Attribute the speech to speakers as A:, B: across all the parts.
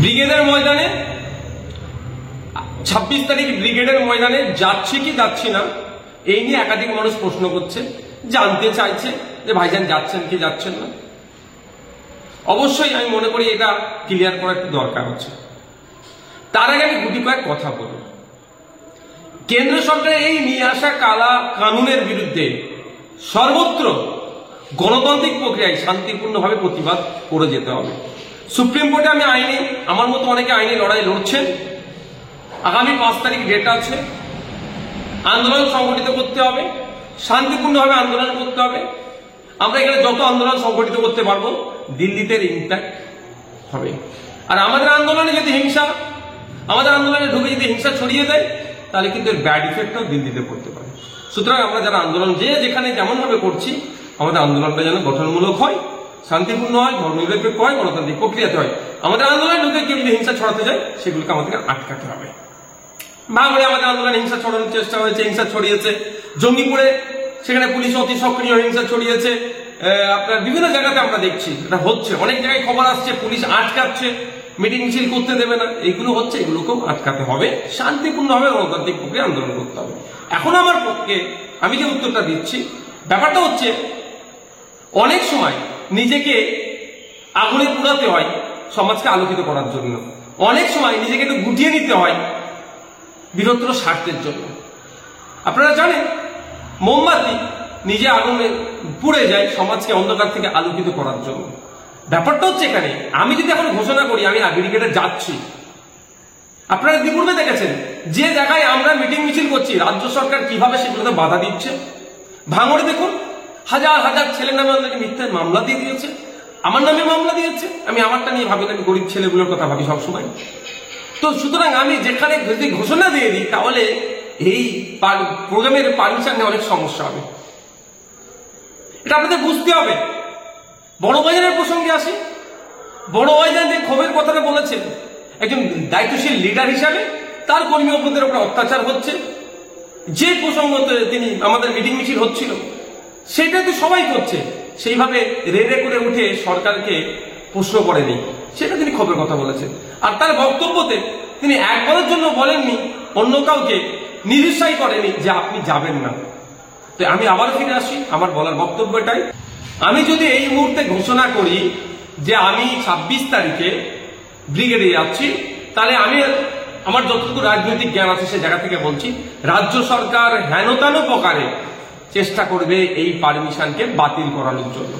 A: ব্রিগেডের ময়দানে 26 তারিখ ব্রিগেডের ময়দানে যাচ্ছি কি যাচ্ছি না এই নিয়ে একাধিক মানুষ প্রশ্ন করছে, জানতে চাইছে যে ভাইজান যাচ্ছেন কি যাচ্ছেন না। অবশ্যই আমি মনে করি এটা ক্লিয়ার করা একটু দরকার আছে। তার আগে আমি গুটি কয়েক কথা বলব। কেন্দ্র সরকারের এই নিয়ে আসা কালা কানুনের বিরুদ্ধে সর্বত্র গণতান্ত্রিক প্রক্রিয়ায় শান্তিপূর্ণভাবে প্রতিবাদ করে যেতে হবে। সুপ্রিম কোর্টে আমি আইনি, আমার মতো অনেকে আইনি লড়াই লড়ছেন। আগামী 5 তারিখ ডেট আছে। আন্দোলন সংগঠিত করতে হবে, শান্তিপূর্ণভাবে আন্দোলন করতে হবে। আমরা এখানে যত আন্দোলন সংগঠিত করতে পারবো দিল্লিতে ইম্প্যাক্ট হবে। আর আমাদের আন্দোলনে যদি আমাদের আন্দোলনে ঢুকে যদি হিংসা ছড়িয়ে দেয় তাহলে কিন্তু এর ব্যাড ইফেক্টও দিল্লিতে পড়তে পারে। সুতরাং আমরা যারা আন্দোলন যেখানে যেমন ভাবে করছি আমাদের আন্দোলনটা যেন গঠনমূলক হয়, শান্তিপূর্ণ হয়, ধর্মনিরপেক্ষ হয়, গণতান্ত্রিক প্রক্রিয়াতে হয়। আমাদের আন্দোলনে ঢুকে কেউ যদি হিংসা ছড়াতে যায় সেগুলোকে আমাদেরকে আটকাতে হবে। ভাঙড়ে আমাদের আন্দোলনে হিংসা ছড়ানোর চেষ্টা হয়েছে, হিংসা ছড়িয়েছে। জঙ্গিপুরে সেখানে পুলিশ অতি সক্রিয় হিংসা ছড়িয়েছে। আপনার বিভিন্ন জায়গাতে আমরা দেখছি এটা হচ্ছে। অনেক জায়গায় খবর আসছে পুলিশ আটকাচ্ছে, মিটিং মিছিল করতে দেবে না। এইগুলো হচ্ছে, এগুলোকেও আটকাতে হবে। শান্তিপূর্ণভাবে গণতান্ত্রিক প্রক্রিয়া আন্দোলন করতে হবে। এখন আমার পক্ষে আমি যে উত্তরটা দিচ্ছি, ব্যাপারটা হচ্ছে অনেক সময় নিজেকে আগুনে পুড়াতে হয় সমাজকে আলোকিত করার জন্য। অনেক সময় নিজেকে একটু গুটিয়ে নিতে হয় বৃহত্তর স্বার্থের জন্য। আপনারা জানেন মোমবাতি নিজে আগুনে পুড়ে যায় সমাজকে অন্ধকার থেকে আলোকিত করার জন্য। ব্যাপারটা হচ্ছে এখানে আমি যদি এখন ঘোষণা করি আমি ব্রিগেডে যাচ্ছি, আপনারা ইতিপূর্বে দেখেছেন যে জায়গায় আমরা মিটিং মিছিল করছি রাজ্য সরকার কিভাবে সেগুলোতে বাধা দিচ্ছে। ভাঙড়ে দেখুন হাজার হাজার ছেলের নামে আমাদেরকে মিথ্যার মামলা দিয়ে দিয়েছে, আমার নামে মামলা দিয়েছে। আমি আমারটা নিয়ে ভাবি না, আমি গরিব ছেলেগুলোর কথা ভাবি সবসময়। তো সুতরাং আমি যেখানে যদি ঘোষণা দিয়ে দিই তাহলে এই প্রোগ্রামের পারমিশন নিয়ে অনেক সমস্যা হবে। এটা আপনাদের বুঝতে হবে। বড় বাজারের প্রসঙ্গে আসি। বড় বাজার যে ক্ষোভের কথাটা বলেছেন, একজন দায়িত্বশীল লিডার হিসাবে তার কর্মী অপরাধের উপর অত্যাচার হচ্ছে। যে প্রসঙ্গতে তিনি আমাদের মিটিং মিছিল হচ্ছিল সেটা তো সবাই করছে, সেইভাবে রেড়ে করে উঠে সরকারকে প্রশ্ন করেনি, সেটা তিনি ক্ষোভের কথা বলেছেন। আর তার বক্তব্যতে তিনি একবারের জন্য বলেননি, অন্য কাউকে নিরুৎসাহী করেনি যে আপনি যাবেন না। তো আমি আবার ফিরে আসি, আমার বলার বক্তব্য এটাই। আমি যদি এই মুহূর্তে ঘোষণা করি যে আমি 26 তারিখে ব্রিগেডে যাচ্ছি, তাহলে আমি আমার যতটুকু রাজনৈতিক জ্ঞান আছে সে জায়গা থেকে বলছি রাজ্য সরকার হেনতান প্রকারে চেষ্টা করবে এই পারমিশনকে বাতিল করানোর জন্য।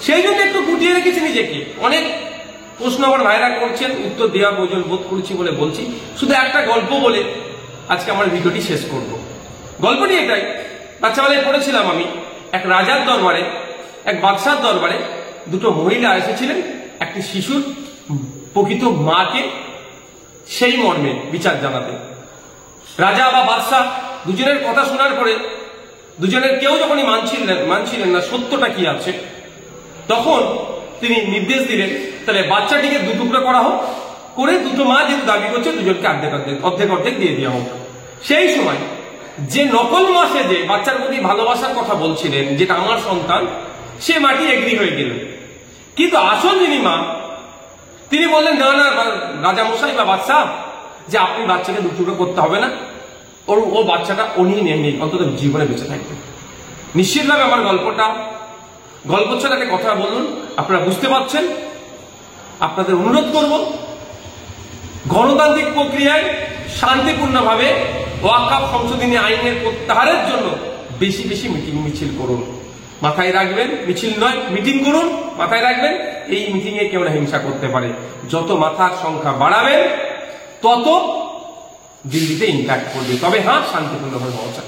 A: সেই জন্য একটু গুটিয়ে রেখেছি নিজেকে। অনেক প্রশ্ন আমার ভাইরা করছেন, উত্তর দেওয়া প্রয়োজন বোধ করছি বলে বলছি। শুধু একটা গল্প বলে আজকে আমার ভিডিওটি শেষ করব। গল্পটি এটাই, বাচ্চাবেলায় পড়েছিলাম আমি, এক রাজার দরবারে, এক বাদশার দরবারে দুটো মহিলা এসেছিলেন একটি শিশুর প্রকৃত মাকে সেই মর্মে বিচার জানাতে। রাজা বা বাদশাহ দুজনের কথা শোনার পরে দুজনের কেউ যখনই মানছিলেন না সত্যটা কি আছে, তখন তিনি নির্দেশ দিলেন তাহলে বাচ্চাটিকে দুটুকরো করা হোক, করে দুটো মা যেহেতু দাবি করছে দুজনকে অর্ধেক অর্ধেক দিয়ে দেওয়া হোক। সেই সময় যে নকল মা সে যে বাচ্চার প্রতি ভালোবাসার কথা বলছিলেন, যেটা আমার সন্তান, সে মাটি এগ্রি হয়ে গেলেন। কিন্তু আসল যিনি মা তিনি বললেন না না রাজা মশাই বা বাদশাহ, যে আপনি বাচ্চাকে দুটুকরো করতে হবে না, ও বাচ্চাটা উনি নেই, অন্তত জীবনে বেঁচে থাকবে। নিশ্চিতভাবে আমার গল্প ছাড়া একটা কথা বলুন, আপনারা বুঝতে পারছেন। আপনাদের অনুরোধ করব গণতান্ত্রিক প্রক্রিয়ায় শান্তিপূর্ণভাবে ওয়াকফ সংশোধনী আইনের প্রত্যাহারের জন্য বেশি বেশি মিটিং মিছিল করুন। মাথায় রাখবেন, মিছিল নয় মিটিং করুন। মাথায় রাখবেন এই মিটিং এ কেউ না হিংসা করতে পারে। যত মাথার সংখ্যা বাড়াবেন তত দিল্লিতে ইম্প্যাক্ট করবে। তবে হ্যাঁ, শান্তিপূর্ণভাবে হওয়া চাই।